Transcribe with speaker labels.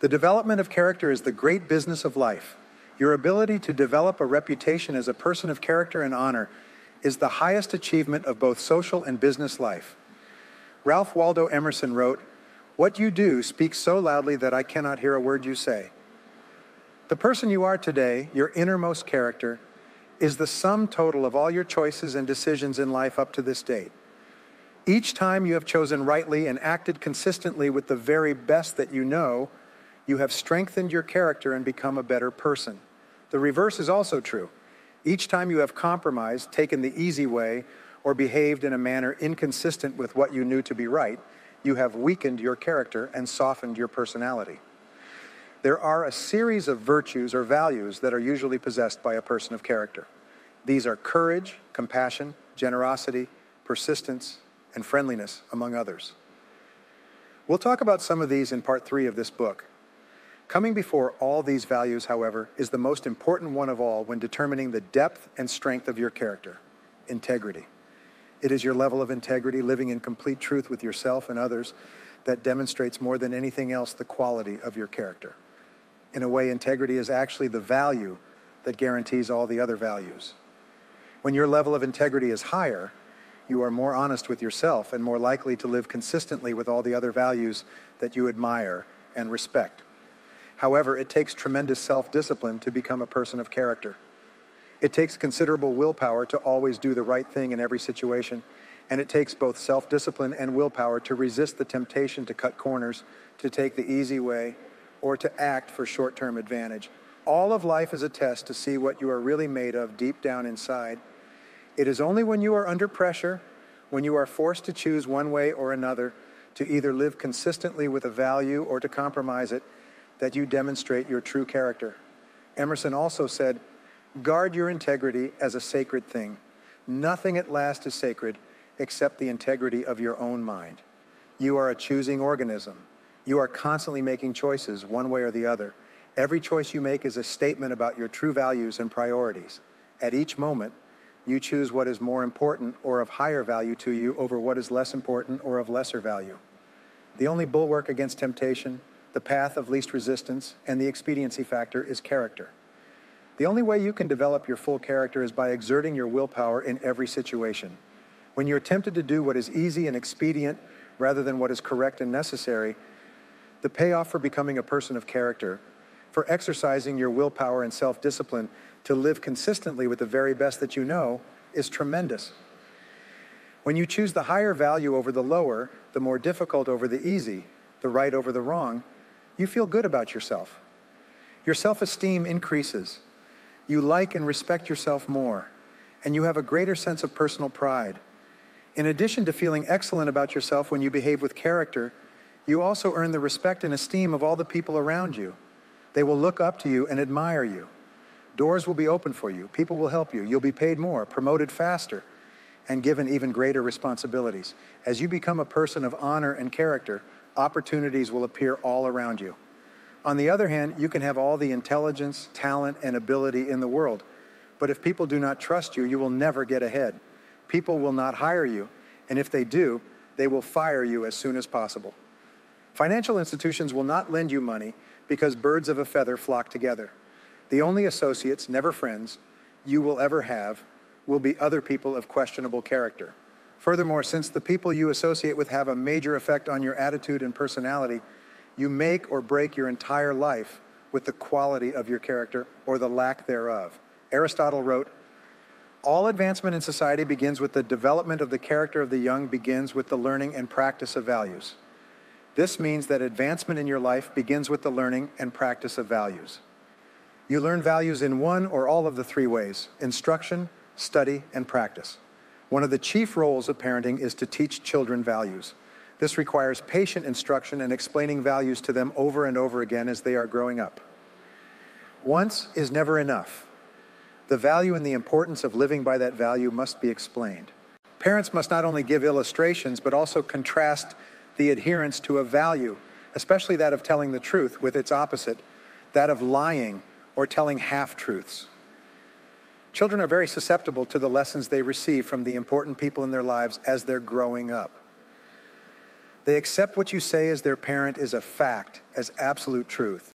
Speaker 1: The development of character is the great business of life. Your ability to develop a reputation as a person of character and honor is the highest achievement of both social and business life. Ralph Waldo Emerson wrote, "What you do speaks so loudly that I cannot hear a word you say." The person you are today, your innermost character, is the sum total of all your choices and decisions in life up to this date. Each time you have chosen rightly and acted consistently with the very best that you know, you have strengthened your character and become a better person. The reverse is also true. Each time you have compromised, taken the easy way, or behaved in a manner inconsistent with what you knew to be right, you have weakened your character and softened your personality. There are a series of virtues or values that are usually possessed by a person of character. These are courage, compassion, generosity, persistence, and friendliness, among others. We'll talk about some of these in part 3 of this book. Coming before all these values, however, is the most important one of all when determining the depth and strength of your character: integrity. It is your level of integrity, living in complete truth with yourself and others, that demonstrates more than anything else the quality of your character. In a way, integrity is actually the value that guarantees all the other values. When your level of integrity is higher, you are more honest with yourself and more likely to live consistently with all the other values that you admire and respect. However, it takes tremendous self-discipline to become a person of character. It takes considerable willpower to always do the right thing in every situation, and it takes both self-discipline and willpower to resist the temptation to cut corners, to take the easy way, or to act for short-term advantage. All of life is a test to see what you are really made of deep down inside. It is only when you are under pressure, when you are forced to choose one way or another, to either live consistently with a value or to compromise it, that you demonstrate your true character. Emerson also said, "Guard your integrity as a sacred thing. Nothing at last is sacred except the integrity of your own mind." You are a choosing organism. You are constantly making choices one way or the other. Every choice you make is a statement about your true values and priorities. At each moment, you choose what is more important or of higher value to you over what is less important or of lesser value. The only bulwark against temptation, the path of least resistance, and the expediency factor is character. The only way you can develop your full character is by exerting your willpower in every situation. When you're tempted to do what is easy and expedient rather than what is correct and necessary, the payoff for becoming a person of character, for exercising your willpower and self-discipline to live consistently with the very best that you know, is tremendous. When you choose the higher value over the lower, the more difficult over the easy, the right over the wrong, you feel good about yourself. Your self-esteem increases. You like and respect yourself more, and you have a greater sense of personal pride. In addition to feeling excellent about yourself when you behave with character, you also earn the respect and esteem of all the people around you. They will look up to you and admire you. Doors will be open for you. People will help you. You'll be paid more, promoted faster, and given even greater responsibilities. As you become a person of honor and character, opportunities will appear all around you. On the other hand, you can have all the intelligence, talent, and ability in the world, but if people do not trust you, you will never get ahead. People will not hire you, and if they do, they will fire you as soon as possible. Financial institutions will not lend you money because birds of a feather flock together. The only associates, never friends, you will ever have will be other people of questionable character. Furthermore, since the people you associate with have a major effect on your attitude and personality, you make or break your entire life with the quality of your character or the lack thereof. Aristotle wrote, "All advancement in society begins with the development of the character of the young, begins with the learning and practice of values." This means that advancement in your life begins with the learning and practice of values. You learn values in one or all of the 3 ways: instruction, study, and practice. One of the chief roles of parenting is to teach children values. This requires patient instruction and explaining values to them over and over again as they are growing up. Once is never enough. The value and the importance of living by that value must be explained. Parents must not only give illustrations, but also contrast the adherence to a value, especially that of telling the truth, with its opposite, that of lying or telling half-truths. Children are very susceptible to the lessons they receive from the important people in their lives as they're growing up. They accept what you say as their parent is a fact, as absolute truth.